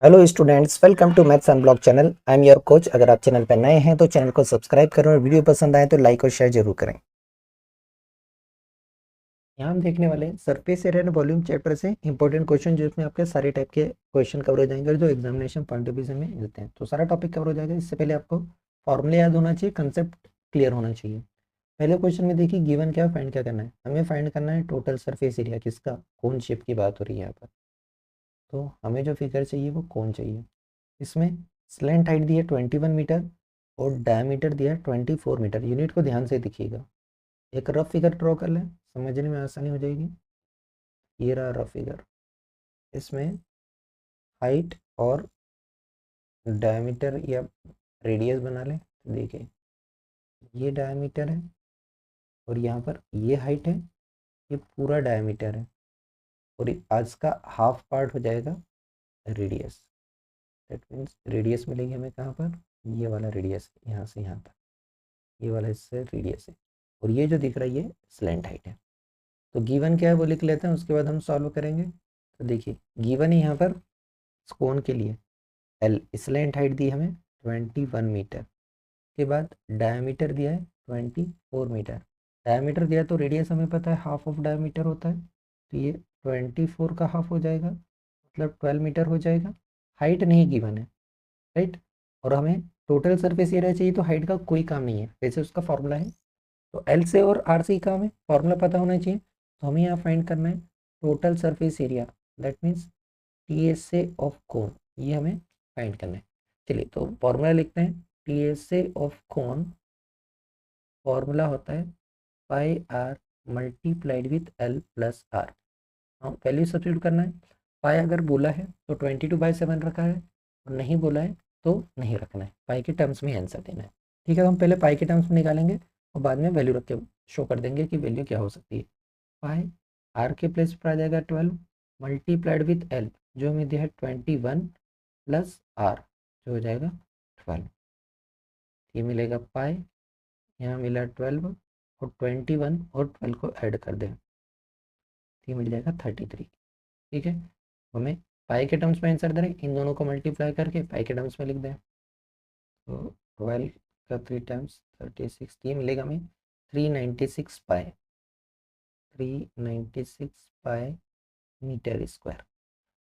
Hello students, welcome to maths unblock channel. I am your coach. अगर आप channel पर नए हैं तो चैनल को सब्सक्राइब करें और वीडियो पसंद आए तो लाइक और शेयर जरूर करें। यहाँ हम देखने वाले हैं surface area and volume chapter से इंपॉर्टेंट क्वेश्चन, जिसमें आपके सारे टाइप के क्वेश्चन कवर हो जाएंगे और जो एग्जामिनेशन पॉइंट ऑफ व्यू से में मिलते हैं। तो सारा टॉपिक कवर हो जाएगा। इससे पहले आपको फॉर्मूला याद होना चाहिए, कंसेप्ट क्लियर होना चाहिए। पहले क्वेश्चन में देखिए गिवन क्या फाइंड क्या करना है। हमें फाइंड करना है टोटल सरफेस एरिया। किसका? कोन शेप की बात हो रही है यहाँ पर। तो हमें जो फिगर चाहिए वो कोन चाहिए। इसमें स्लैंट हाइट दी है 21 मीटर और डायमीटर दिया है 24 मीटर। यूनिट को ध्यान से दिखिएगा। एक रफ फिगर ड्रॉ कर लें, समझने में आसानी हो जाएगी। ये रहा रफ फिगर। इसमें हाइट और डायमीटर या रेडियस बना लें। देखिए ये डायमीटर है और यहाँ पर ये हाइट है, ये पूरा डायमीटर है और आज का हाफ पार्ट हो जाएगा रेडियस। दैट मीन्स रेडियस मिलेगी हमें कहाँ पर? ये वाला रेडियस, यहाँ से यहाँ तक ये वाला इससे रेडियस है। और ये जो दिख रहा है ये स्लैंट हाइट है। तो गिवन क्या है वो लिख लेते हैं, उसके बाद हम सॉल्व करेंगे। तो देखिए गिवन है यहाँ पर कोन के लिए एल, स्लैंट हाइट दी हमें 21 मीटर के बाद डायमीटर दिया है 24 मीटर। डायमीटर दिया तो रेडियस हमें पता है हाफ ऑफ डायमीटर होता है, तो ये 24 का हाफ हो जाएगा, मतलब 12 मीटर हो जाएगा। हाइट नहीं गिवन है, राइट। और हमें टोटल सरफेस एरिया चाहिए, तो हाइट का कोई काम नहीं है, वैसे उसका फॉर्मूला है। तो एल से और आर से ही काम है, फॉर्मूला पता होना चाहिए। तो हमें यहाँ फाइंड करना है total surface area, that means T S A of कोन, ये हमें फाइंड करना है। चलिए तो फॉर्मूला लिखते हैं। T S A of cone formula होता है pi R multiplied with L plus R. हाँ, वैल्यू सब्सिट्यूट करना है। पाई अगर बोला है तो 22/7 रखा है, और नहीं बोला है तो नहीं रखना है। पाई के टर्म्स में आंसर देना है। ठीक है, तो हम पहले पाई के टर्म्स में निकालेंगे और बाद में वैल्यू रख के शो कर देंगे कि वैल्यू क्या हो सकती है। पाई आर के प्लेस पर आ जाएगा 12 मल्टीप्लाइड विथ एल, जो हमें दिया है 21 प्लस आर, जो हो जाएगा 12। ये मिलेगा पाई, यहाँ मिला 12 और 21 और 12 को ऐड कर दें, ये मिल जाएगा 33। ठीक है, हमें पाई के टर्म्स में आंसर दे रहे हैं, इन दोनों को मल्टीप्लाई करके पाई के टर्म्स में लिख दें। तो 12 का 3 टाइम्स 36, ये मिलेगा हमें 396 पाई, 396 पाई मीटर स्क्वायर।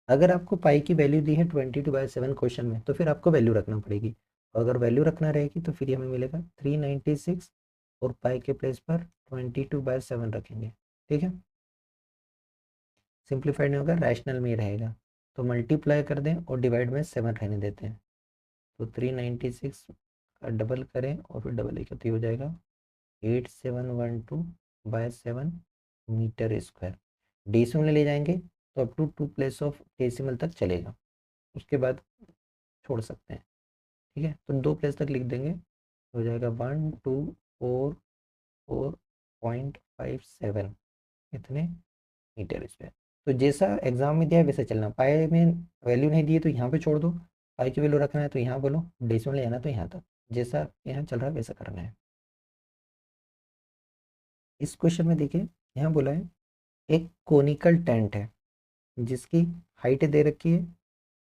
अगर आपको पाई की वैल्यू दी है 22/7 क्वेश्चन में, तो फिर आपको वैल्यू रखना पड़ेगी। और अगर वैल्यू रखना रहेगी तो फिर हमें मिलेगा 396 और पाई के प्लेस पर 22/7 रखेंगे। ठीक है, सिंप्लीफाइड नहीं होगा, रैशनल में ही रहेगा। तो मल्टीप्लाई कर दें और डिवाइड में 7 रहने देते हैं। तो 396 का डबल करें और फिर डबल एक हो जाएगा 8712/7 मीटर स्क्वायर। डेसिमल ले जाएंगे तो up to 2 place of decimal तक चलेगा, उसके बाद छोड़ सकते हैं। ठीक है, तो 2 प्लेस तक लिख देंगे, हो जाएगा 1244.57 इतने मीटर स्क्वायर। तो जैसा एग्जाम में दिया है वैसे चलना। पाई में वैल्यू नहीं दी है तो यहाँ पे छोड़ दो, पाई की वैल्यू रखना है तो यहाँ बोलो, डेसिमल ले जाना तो यहाँ तक, जैसा यहाँ चल रहा है वैसा करना है। इस क्वेश्चन में देखिए यहाँ बोला है एक कोनिकल टेंट है जिसकी हाइट दे रखी है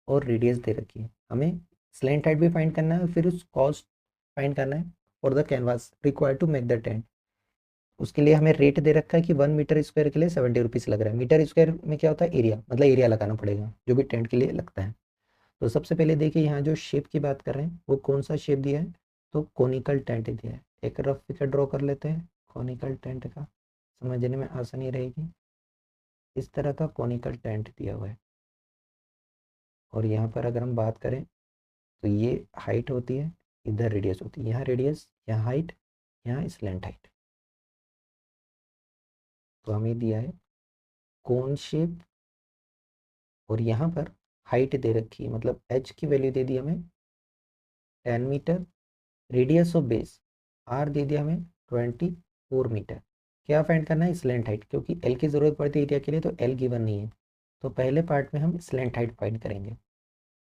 और रेडियस दे रखी है। हमें स्लैंट हाइट भी फाइंड करना है और फिर उस कॉस्ट फाइंड करना है for the canvas required to make the tent. उसके लिए हमें रेट दे रखा है कि 1 मीटर स्क्वायर के लिए 70 रुपीज़ लग रहा है। मीटर स्क्वायर में क्या होता है? एरिया, मतलब एरिया लगाना पड़ेगा जो भी टेंट के लिए लगता है। तो सबसे पहले देखिए यहाँ जो शेप की बात कर रहे हैं वो कौन सा शेप दिया है? तो कोनिकल टेंट दिया है। एक रफ फिगर ड्रॉ कर लेते हैं कोनिकल टेंट का, समझने में आसानी रहेगी। इस तरह का कोनिकल टेंट दिया हुआ है और यहाँ पर अगर हम बात करें तो ये हाइट होती है, इधर रेडियस होती है। यहाँ रेडियस, यहाँ हाइट, यहाँ स्लैंट हाइट। तो हमें दिया है कोन शेप और यहाँ पर हाइट दे रखी है, मतलब एच की वैल्यू दे दी हमें 10 metre, radius of base r दे दिया हमें 24 मीटर। क्या फाइंड करना है? स्लैंट हाइट, क्योंकि एल की ज़रूरत पड़ती है एरिया के लिए, तो एल गिवन नहीं है। तो पहले पार्ट में हम स्लैंट हाइट फाइंड करेंगे।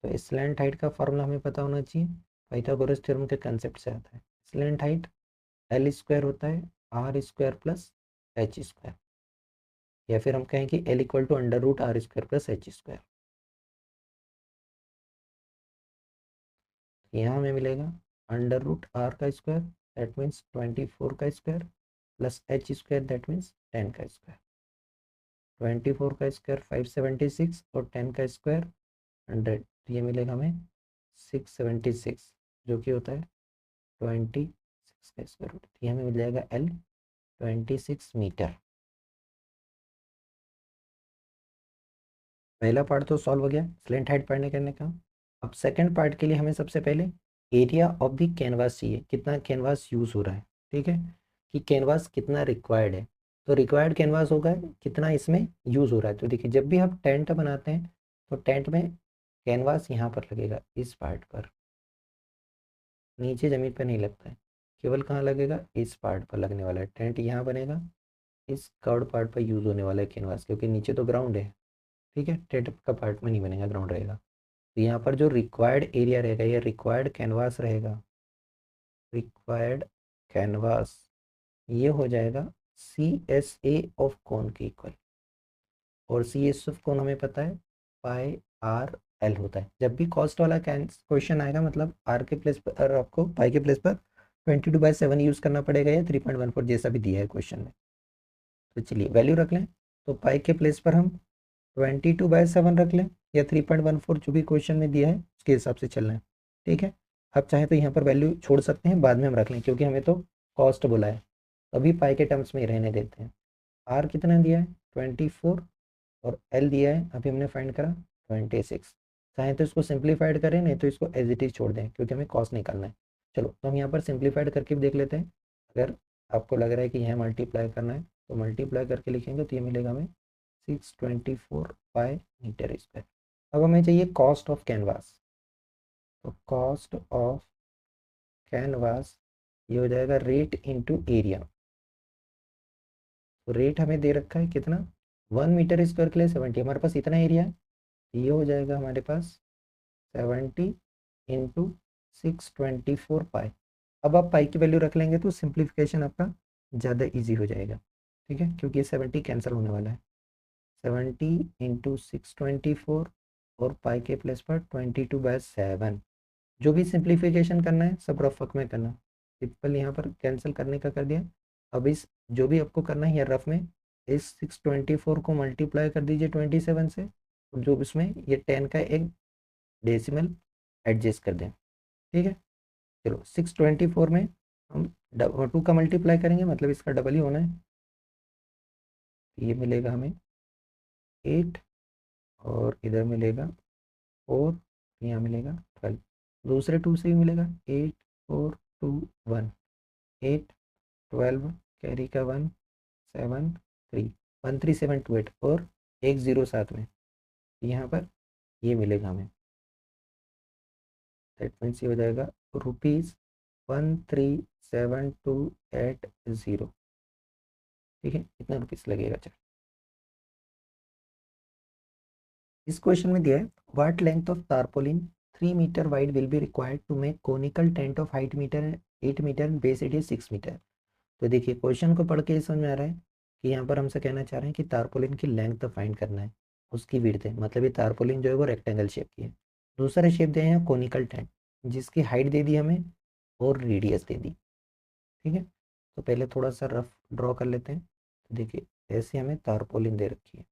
तो स्लैंट हाइट का फॉर्मूला हमें पता होना चाहिए, पाइथागोरस थ्योरम के कंसेप्ट से आता है। स्लैंट हाइट एल स्क्वायर होता है r square plus h square, या फिर हम कहें कि l equal to under root r square plus h square. यहाँ हमें मिलेगा अंडर रूट आर का स्क्वायर, दैट मीन्स 24 का square, plus h square, that means 10 का स्क्वायर। 24 का स्क्वायर 576 और 10 का स्क्वायर 100, ये मिलेगा हमें 676, जो कि होता है 26 का स्क्वायर रूट। ये हमें मिल जाएगा L 26 मीटर। पहला पार्ट तो सॉल्व हो गया स्लेंट हाइट पढ़ने करने का। अब सेकंड पार्ट के लिए हमें सबसे पहले एरिया ऑफ द कैनवास चाहिए, कितना कैनवास यूज़ हो रहा है, ठीक है, कि कैनवास कितना रिक्वायर्ड है। तो रिक्वायर्ड कैनवास होगा कितना इसमें यूज़ हो रहा है। तो देखिए जब भी आप टेंट बनाते हैं तो टेंट में कैनवास यहाँ पर लगेगा, इस पार्ट पर, नीचे ज़मीन पर नहीं लगता है, केवल कहाँ लगेगा, इस पार्ट पर लगने वाला है। टेंट यहाँ बनेगा, इस कर्ड पार्ट पर यूज़ होने वाला है कैनवास, क्योंकि नीचे तो ग्राउंड है, ठीक है, टेंट का पार्ट में नहीं बनेगा, ग्राउंड रहेगा। तो यहाँ पर जो रिक्वायर्ड एरिया रहेगा, ये रिक्वायर्ड कैनवास रहेगा, रिक्वायर्ड कैनवास, ये हो जाएगा CSA ऑफ कोन के इक्वल। और CS ऑफ कोन हमें पता है पाई आर एल होता है। जब भी कॉस्ट वाला क्वेश्चन आएगा, मतलब आर के प्लेस पर आपको पाई के प्लेस पर 22/7 यूज़ करना पड़ेगा, या 3.14 जैसा भी दिया है क्वेश्चन में। तो चलिए वैल्यू रख लें, तो पाई के प्लेस पर हम 22/7 रख लें, या 3.14 जो भी क्वेश्चन में दिया है उसके हिसाब से चलना है, ठीक है। अब चाहे तो यहाँ पर वैल्यू छोड़ सकते हैं, बाद में हम रख लें, क्योंकि हमें तो कॉस्ट बोला है, अभी पाई के टर्म्स में ही रहने देते हैं। आर कितना दिया है 24, और एल दिया है अभी हमने फाइंड करा 26। चाहे तो इसको सिंप्लीफाइड करें, नहीं तो इसको एज इट इज छोड़ दें, क्योंकि हमें कॉस्ट निकालना है। चलो तो हम यहाँ पर सिंप्लीफाइड करके भी देख लेते हैं। अगर आपको लग रहा है कि यहाँ मल्टीप्लाई करना है तो मल्टीप्लाई करके लिखेंगे, तो ये मिलेगा हमें 624 पाई मीटर स्क्वायर। अब हमें चाहिए कॉस्ट ऑफ कैनवास, तो कॉस्ट ऑफ कैनवास ये हो जाएगा रेट इनटू एरिया। तो रेट हमें दे रखा है कितना, 1 मीटर स्क्वायर के लिए 70, हमारे पास इतना एरिया है, ये हो जाएगा हमारे पास 70 इंटू 624 पाई। अब आप पाई की वैल्यू रख लेंगे तो सिंप्लीफिकेशन आपका ज़्यादा इजी हो जाएगा, ठीक है, क्योंकि ये 70 कैंसिल होने वाला है। 70 इंटू 624 और पाई के प्लेस पर 22/7। जो भी सिंप्लीफिकेशन करना है सब रफ वर्क में करना, सिंपल यहाँ पर कैंसिल करने का कर दिया। अब इस जो भी आपको करना है या रफ में, इस 624 को मल्टीप्लाई कर दीजिए 27 से, और जो इसमें ये 10 का एक डेसिमल एडजस्ट कर दें, ठीक है। चलो 624 में हम 2 का मल्टीप्लाई करेंगे, मतलब इसका डबल ही होना है, ये मिलेगा हमें 8, और इधर मिलेगा 4, यहाँ मिलेगा 12, दूसरे 2 से भी मिलेगा 8 4 2 1, 8 12 कैरी का 1 7 3 13728, और एक ज़ीरो साथ में, यहाँ पर ये मिलेगा हमें, दैट मीन्स ये हो जाएगा ₹137,280, ठीक है, इतना रुपीस लगेगा। चल इस क्वेश्चन में दिया है what length of tarpaulin 3 metre wide will be required to make conical tent of height metre 8 metre and base area 6 metre. तो देखिए क्वेश्चन को पढ़ के ये समझ में आ रहा है कि यहाँ पर हमसे कहना चाह रहे हैं कि टारपोलिन की लेंथ फाइंड करना है, उसकी विड्थ है, मतलब ये टारपोलिन जो है वो रेक्टेंगल शेप की है। दूसरा शेप दिया है कोनिकल टेंट, जिसकी हाइट दे दी हमें और रेडियस दे दी, ठीक है। तो पहले थोड़ा सा रफ ड्रॉ कर लेते हैं। तो देखिए ऐसे हमें टारपोलिन दे रखी है,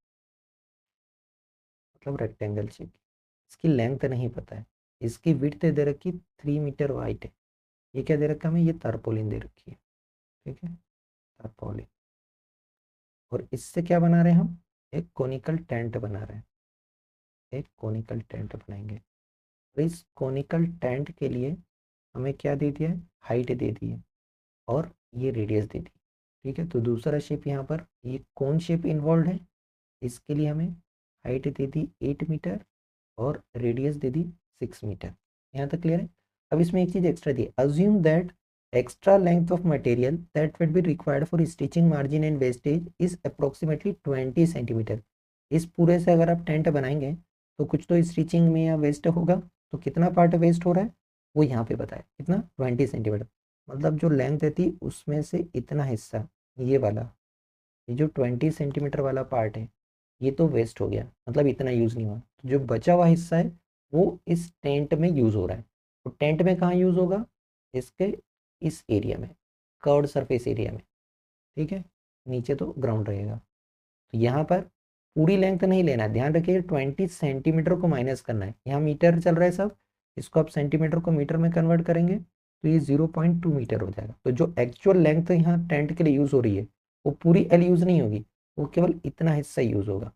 मतलब रेक्टेंगल शेप की, इसकी लेंथ नहीं पता है, इसकी विड्थ दे रखी 3 मीटर वाइड है। ये क्या दे रखा है हमें, ये टारपोलिन दे रखी है, ठीक है, टारपोलिन। और इससे क्या बना रहे हैं हम, एक कोनिकल टेंट बना रहे हैं, एक कोनिकल टेंट बनाएंगे। तो इस कोनिकल टेंट के लिए हमें क्या दे दिया है, हाइट दे दी है और ये रेडियस दे दी, ठीक है। तो दूसरा शेप यहाँ पर ये कौन शेप इन्वॉल्व है, इसके लिए हमें हाइट दे दी 8 मीटर और रेडियस दे दी 6 मीटर। यहाँ तक क्लियर है। अब इसमें एक चीज़ एक्स्ट्रा दी, assume that extra length of material that will be required for stitching margin and wastage is approximately 20 centimetre. इस पूरे से अगर आप टेंट बनाएंगे तो कुछ तो स्टिचिंग में या वेस्ट होगा, तो कितना पार्ट वेस्ट हो रहा है वो यहाँ पे बताया, कितना 20 सेंटीमीटर, मतलब जो लेंथ थी उसमें से इतना हिस्सा, ये वाला, ये जो 20 सेंटीमीटर वाला पार्ट है ये तो वेस्ट हो गया, मतलब इतना यूज़ नहीं हुआ। तो जो बचा हुआ हिस्सा है वो इस टेंट में यूज़ हो रहा है। तो टेंट में कहाँ यूज़ होगा, इसके इस एरिया में, कर्व्ड सरफेस एरिया में, ठीक है, नीचे तो ग्राउंड रहेगा। तो यहाँ पर पूरी लेंथ नहीं लेना है, ध्यान रखिए 20 सेंटीमीटर को माइनस करना है, यहाँ मीटर चल रहा है सब, इसको आप सेंटीमीटर को मीटर में कन्वर्ट करेंगे तो ये 0.2 मीटर हो जाएगा। तो जो एक्चुअल लेंथ यहाँ टेंट के लिए यूज़ हो रही है वो पूरी एल यूज़ नहीं होगी, वो केवल इतना हिस्सा यूज़ होगा,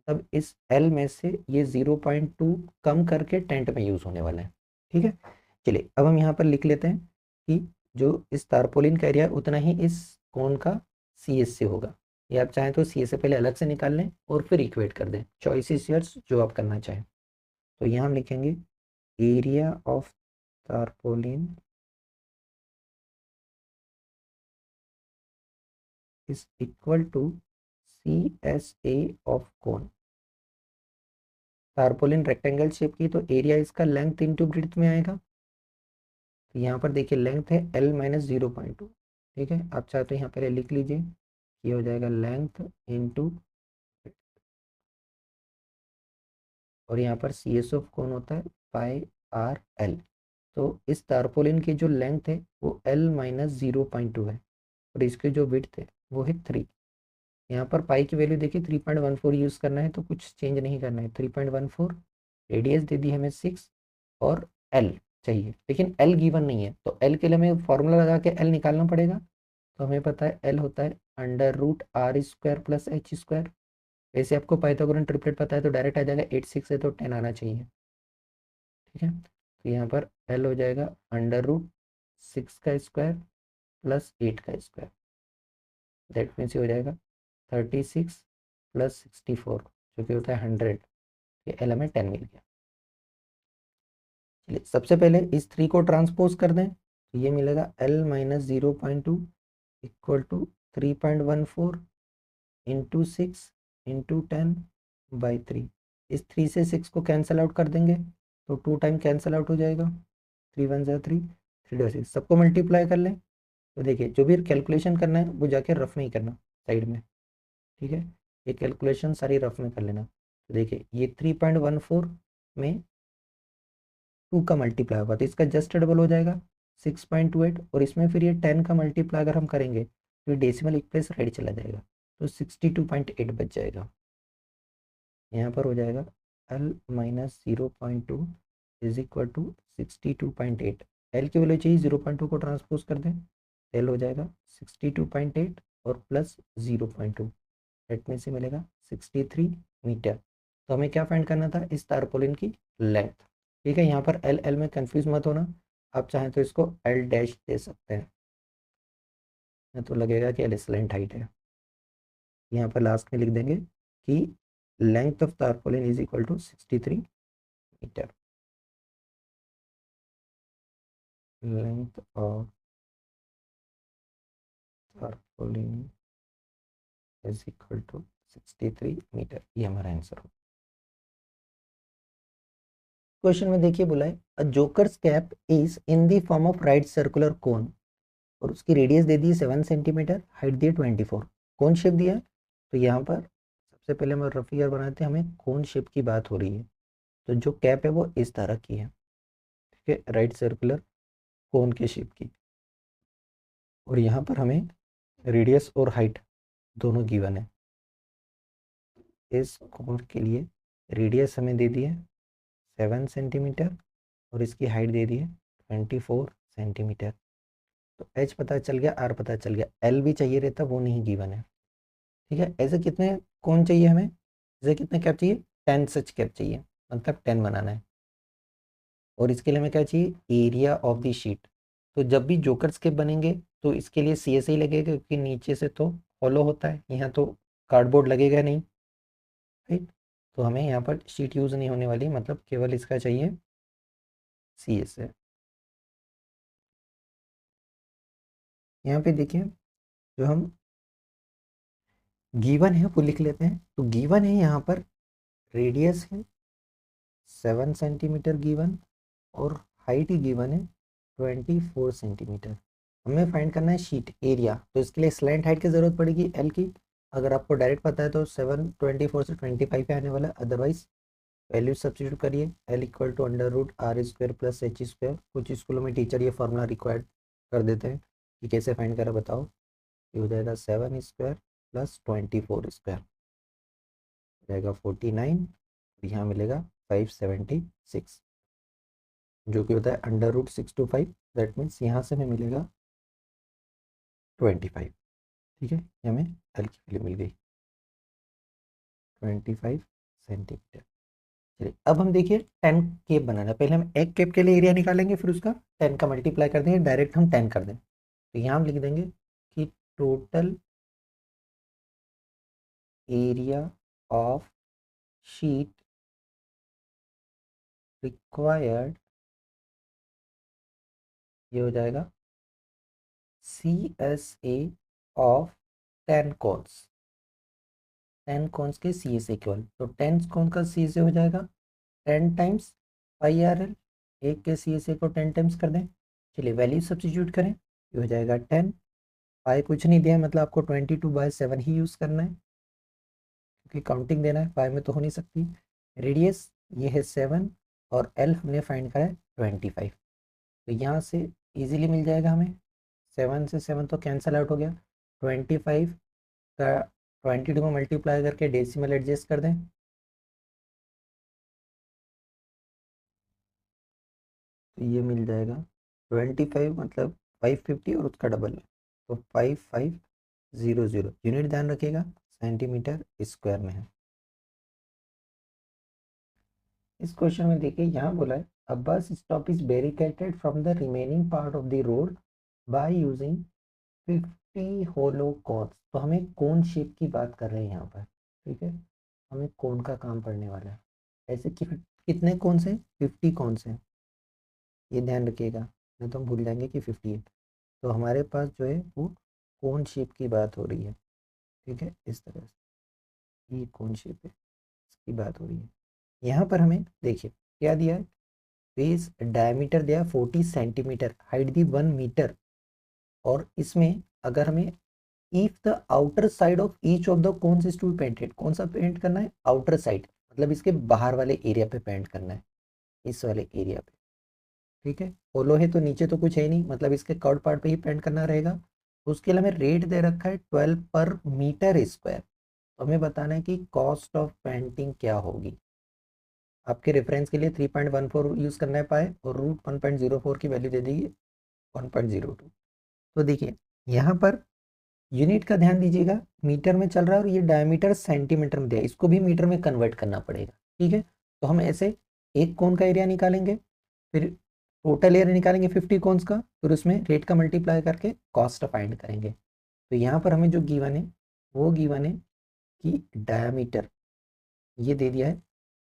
मतलब इस एल में से ये 0.2 कम करके टेंट में यूज़ होने वाला है, ठीक है। चलिए अब हम यहाँ पर लिख लेते हैं कि जो इस तारपोलिन का एरिया है उतना ही इस कोण का सी एस से होगा, या आप चाहें तो सी एस से पहले अलग से निकाल लें और फिर इक्वेट कर दें, चॉइस इज योर्स, जो आप करना चाहें। तो यहाँ हम लिखेंगे area of tarpaulin is equal to C S A of cone. Tarpaulin rectangle shape की तो एरिया इसका लेंथ इंटू ब्रेड्थ में आएगा। तो यहाँ पर देखिए लेंथ है एल माइनस 0.2, ठीक है। आप चाहे तो यहाँ पहले लिख लीजिए, ये हो जाएगा लेंथ इंटू, और यहाँ पर सी एस ऑफ कौन होता है पाई आर एल। तो इस तारपोलिन की जो लेंथ है वो एल माइनस 0.2 है, और इसकी जो विड्थ है वो है 3। यहाँ पर पाई की वैल्यू देखिए 3.14 यूज़ करना है, तो कुछ चेंज नहीं करना है, 3.14। रेडियस दे दी हमें 6, और एल चाहिए, लेकिन एल गिवन नहीं है, तो एल के लिए हमें फॉर्मूला लगा के एल निकालना पड़ेगा। तो हमें पता है एल होता है √r² प्लस एच स्क्वायर। वैसे आपको पाइथागोरन ट्रिपलेट पता है तो डायरेक्ट आ जाएगा, 8 6 है तो 10 आना चाहिए, ठीक है। तो यहाँ पर एल हो जाएगा √6 का स्क्वायर प्लस 8 का स्क्वायर, दैट मीन्स ये हो जाएगा 36 प्लस 64, जो कि होता है 100। ये एल हमें 10 मिल गया। चलिए सबसे पहले इस 3 को ट्रांसपोज कर दें, तो ये मिलेगा l minus 0.2 equal to 3.14 into 6 into 10/3। इस 3 से 6 को कैंसिल आउट कर देंगे तो 2 टाइम कैंसिल आउट हो जाएगा, 3 1 ज़ा 3, 3 6, सबको मल्टीप्लाई कर लें। तो देखिए जो भी कैलकुलेशन करना है वो जाके रफ में ही करना साइड में, ठीक है। ये कैलकुलेशन सारी रफ में कर लेना। तो देखिए ये 3.14 में 2 का मल्टीप्लाई होगा तो इसका जस्ट डबल हो जाएगा 6.28, और इसमें फिर ये 10 का मल्टीप्लाई अगर हम करेंगे तो ये डेसिमल एक प्लेस राइट चला जाएगा, तो 62.8 बच जाएगा। यहाँ पर हो जाएगा l minus 0.2 is equal to 62.8। L की वैल्यू चाहिए 0.2 को ट्रांसपोज कर दें, एल हो जाएगा 62.8 और प्लस 0.2, एट में से मिलेगा 63 मीटर। तो हमें क्या फाइंड करना था, इस तारपोलिन की लेंथ, ठीक है। यहाँ पर एल एल में कंफ्यूज मत होना, आप चाहें तो इसको एल डैश दे सकते हैं, तो लगेगा कि एल स्लैंट हाइट है। यहाँ पर लास्ट में लिख देंगे कि length of tarpaulin is equal to 63 metre. Length of tarpaulin is equal to 63 metre, ये हमारा आंसर हो। क्वेश्चन में देखिए बोला है a joker's cap is in the form of right circular cone, और उसकी रेडियस दे दी 7 सेंटीमीटर, हाइट दी 24, कोन शेप दिया है। तो यहाँ पर सबसे पहले हम रफ फिगर बनाते हैं, हमें कोन शेप की बात हो रही है, तो जो कैप है वो इस तरह की है, ठीक है, राइट सर्कुलर कोन के शेप की, और यहाँ पर हमें रेडियस और हाइट दोनों गिवन है। इस कोन के लिए रेडियस हमें दे दी है 7 सेंटीमीटर, और इसकी हाइट दे दी है 24 सेंटीमीटर। तो एच पता चल गया, आर पता चल गया, एल भी चाहिए रहता, वो नहीं गिवन है, ठीक है। ऐसे कितने कौन चाहिए हमें, ऐसे कितने कैप चाहिए, 10 सच कैप चाहिए, मतलब 10 बनाना है। और इसके लिए हमें क्या चाहिए, एरिया ऑफ द शीट। तो जब भी जोकर स्केप बनेंगे तो इसके लिए सी एस ही लगेगा, क्योंकि नीचे से तो फॉलो होता है, यहाँ तो कार्डबोर्ड लगेगा नहीं, राइट। तो हमें यहाँ पर शीट यूज़ नहीं होने वाली, मतलब केवल इसका चाहिए सी एस है। यहाँ पे देखिए जो हम गिवन है वो लिख लेते हैं। तो गिवन है यहाँ पर रेडियस है 7 सेंटीमीटर गिवन, और हाइट ही गिवन है 24 सेंटीमीटर। हमें फाइंड करना है शीट एरिया, तो इसके लिए स्लैंट हाइट की ज़रूरत पड़ेगी एल की। अगर आपको डायरेक्ट पता है तो 7 24 से 25 पे आने वाला, अदरवाइज वैल्यू सब्स्टिट्यूट करिए, l equal to under root r square plus h square. कुछ स्कूलों में टीचर ये फॉर्मूला रिक्वायर्ड कर देते हैं कि कैसे फाइंड करा, बताओ। ये हो जाएगा 7 स्क्वायर प्लस 24 स्क्वायर, हो जाएगा 49, यहाँ मिलेगा 576, जो कि होता है under root 6 to 5। That means यहाँ से हमें मिलेगा 25। ठीक है, ये हमें एल की वैल्यू मिल गई 25 सेंटीमीटर। चलिए अब हम देखिए 10 केप बनाना है। पहले हम एक केप के लिए एरिया निकालेंगे, फिर उसका 10 का मल्टीप्लाई कर देंगे, डायरेक्ट हम 10 कर दें। तो यहाँ हम लिख देंगे कि total area of sheet required, ये हो जाएगा CSA ऑफ 10 कोन्स। 10 कोन्स के CSA इक्वल, तो 10 कोन का CSA हो जाएगा 10 टाइम्स पाई आर एल। एक के CSA को 10 टाइम्स कर दें। चलिए वैल्यू सब्स्टिट्यूट करें, ये हो जाएगा 10। पाई कुछ नहीं दिया, मतलब आपको 22/7 ही यूज़ करना है, क्योंकि काउंटिंग देना है, पाई में तो हो नहीं सकती। रेडियस ये है 7 और एल हमने फाइंड करा है 25। तो यहाँ से इजीली मिल जाएगा हमें, 7 से 7 तो कैंसिल आउट हो गया। 25 का 22 में मल्टीप्लाई करके डेसिमल एडजस्ट कर दें, तो ये मिल जाएगा 25 मतलब 550 और उसका डबल है, तो 5500। यूनिट ध्यान रखिएगा सेंटीमीटर स्क्वायर में है। इस क्वेश्चन में देखिए यहाँ बोला है a bus stop is barricaded from the remaining part of the road by using 50 hollow cones. तो हमें कोन शेप की बात कर रहे हैं यहाँ पर, ठीक है, हमें कोन का काम पड़ने वाला है। ऐसे कितने कोन हैं? 50 कोन हैं, ये ध्यान रखिएगा, नहीं तो हम भूल जाएंगे कि 50 है। तो हमारे पास जो है वो कोन शेप की बात हो रही है, ठीक है, इस तरह से ये कोन शेप है, इसकी बात हो रही है। यहाँ पर हमें देखिए क्या दिया है, बेस डायमीटर दिया 40 सेंटीमीटर, हाइट दी 1 मीटर। और इसमें अगर हमें if the outer side of each of the cones is to be painted, कौन सा पेंट करना है? आउटर साइड, मतलब इसके बाहर वाले एरिया पे पेंट करना है, इस वाले एरिया पे, ठीक है। होलो है तो नीचे तो कुछ है नहीं, मतलब इसके कर्ड पार्ट पे ही पेंट करना रहेगा। उसके लिए हमें रेट दे रखा है 12 पर मीटर स्क्वायर। तो हमें बताना है कि कॉस्ट ऑफ पेंटिंग क्या होगी। आपके रेफरेंस के लिए 3.14 यूज़ करना है पाए, और रूट 1.04 की वैल्यू दे दीजिए 1.02। तो देखिए यहाँ पर यूनिट का ध्यान दीजिएगा, मीटर में चल रहा है और ये डायमीटर सेंटीमीटर में दिया है, इसको भी मीटर में कन्वर्ट करना पड़ेगा, ठीक है। तो हम ऐसे एक कोन का एरिया निकालेंगे, फिर टोटल एरिया निकालेंगे 50 कोन्स का, फिर उसमें रेट का मल्टीप्लाई करके कॉस्ट फाइंड करेंगे। तो यहाँ पर हमें जो गिवन है वो गिवन है कि डायमीटर ये दे दिया है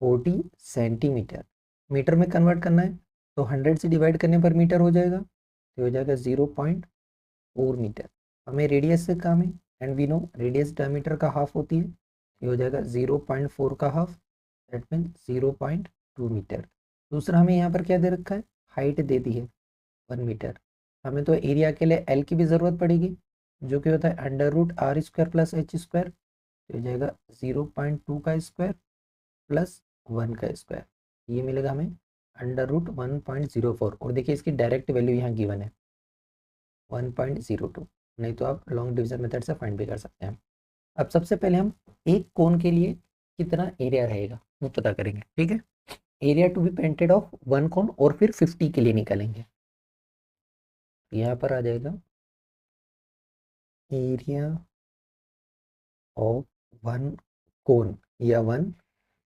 40 सेंटीमीटर, मीटर में कन्वर्ट करना है, तो 100 से डिवाइड करने पर मीटर हो जाएगा, तो हो जाएगा 0.4 मीटर। हमें रेडियस से काम है, and we know radius diameter का हाफ होती है, ये हो जाएगा 0.4 का हाफ, दैट मीन 0.2 मीटर। दूसरा हमें यहाँ पर क्या दे रखा है, हाइट दे दी है 1 मीटर। हमें तो एरिया के लिए एल की भी ज़रूरत पड़ेगी, जो कि होता है under root r square plus h square, हो जाएगा 0.2 का स्क्वायर प्लस 1 का स्क्वायर, ये मिलेगा हमें अंडर रूट 1.04। और देखिए इसकी डायरेक्ट वैल्यू यहाँ गिवन है 1.02, नहीं तो आप लॉन्ग डिवीजन मेथड से फाइंड भी कर सकते हैं। अब सबसे पहले हम एक कोन के लिए कितना एरिया रहेगा वो पता करेंगे, ठीक है। Area to be painted of 1 cone, और फिर 50 के लिए निकालेंगे। यहाँ पर आ जाएगा एरिया ऑफ 1 कोन या 1,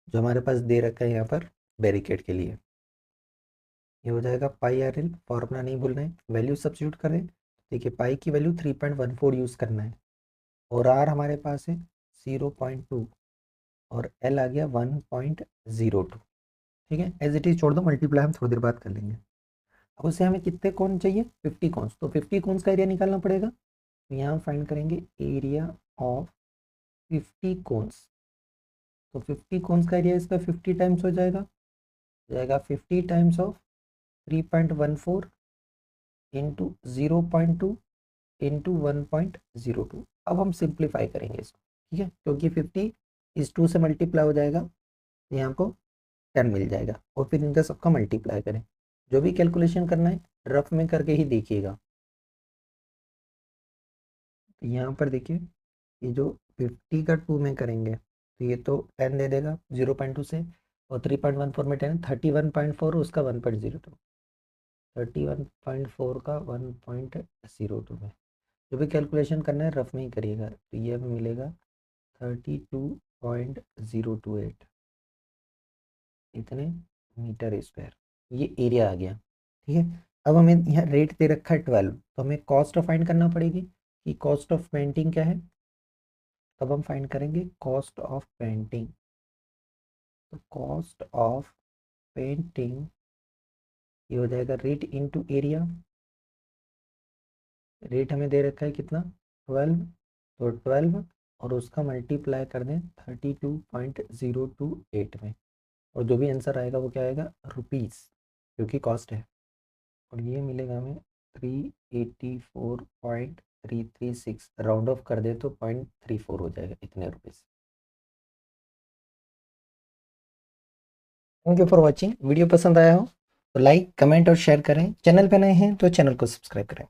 जो हमारे पास दे रखा है यहाँ पर बैरिकेड के लिए, ये हो जाएगा पाई आर एल। फॉर्मूला नहीं भूलना है, वैल्यू सब्स्टिट्यूट करें। देखिए पाई की वैल्यू 3.14 यूज़ करना है, और आर हमारे पास है 0.2, और एल आ गया 1.02, ठीक है। एज इट इज छोड़ दो, मल्टीप्लाई हम थोड़ी देर बाद कर लेंगे। अब उससे हमें कितने कौन चाहिए? 50 कौन, तो 50 कौन का एरिया निकालना पड़ेगा। तो यहाँ फाइंड करेंगे एरिया ऑफ 50 कोन्स। तो 50 कोन्स का एरिया इसका 50 टाइम्स हो जाएगा 50 टाइम्स ऑफ 3.14 इंटू 0.2 इंटू 1.02। अब हम सिंप्लीफाई करेंगे इसको, ठीक है, क्योंकि 50 इस 2 से मल्टीप्लाई हो जाएगा, यहाँ को 10 मिल जाएगा और फिर इनका सबका मल्टीप्लाई करें। जो भी कैलकुलेशन करना है रफ में करके ही देखिएगा। तो यहाँ पर देखिए ये जो 50 का 2 में करेंगे तो ये तो 10 दे देगा 0.2 से, और 3.14 में 10 31.4 उसका 1.02, 31.4 का 1.02 में। जो भी कैलकुलेशन करना है रफ में ही करिएगा। तो ये हमें मिलेगा 32.028 इतने मीटर स्क्वायर, ये एरिया आ गया। ठीक है, अब हमें यहाँ रेट दे रखा है 12, तो हमें कॉस्ट फाइंड करना पड़ेगी कि कॉस्ट ऑफ पेंटिंग क्या है। तब हम फाइंड करेंगे कॉस्ट ऑफ पेंटिंग। तो कॉस्ट ऑफ पेंटिंग ये हो जाएगा रेट इनटू एरिया। रेट हमें दे रखा है कितना 12, तो 12 और उसका मल्टीप्लाई कर दें 32.028 में, और जो भी आंसर आएगा वो क्या आएगा रुपीज़, क्योंकि कॉस्ट है। और ये मिलेगा हमें 384.336, राउंड ऑफ कर दे तो 0.34 हो जाएगा इतने rupees. Thank you for watching. Video पसंद आया हो तो लाइक कमेंट और शेयर करें। चैनल पे नए हैं तो चैनल को सब्सक्राइब करें।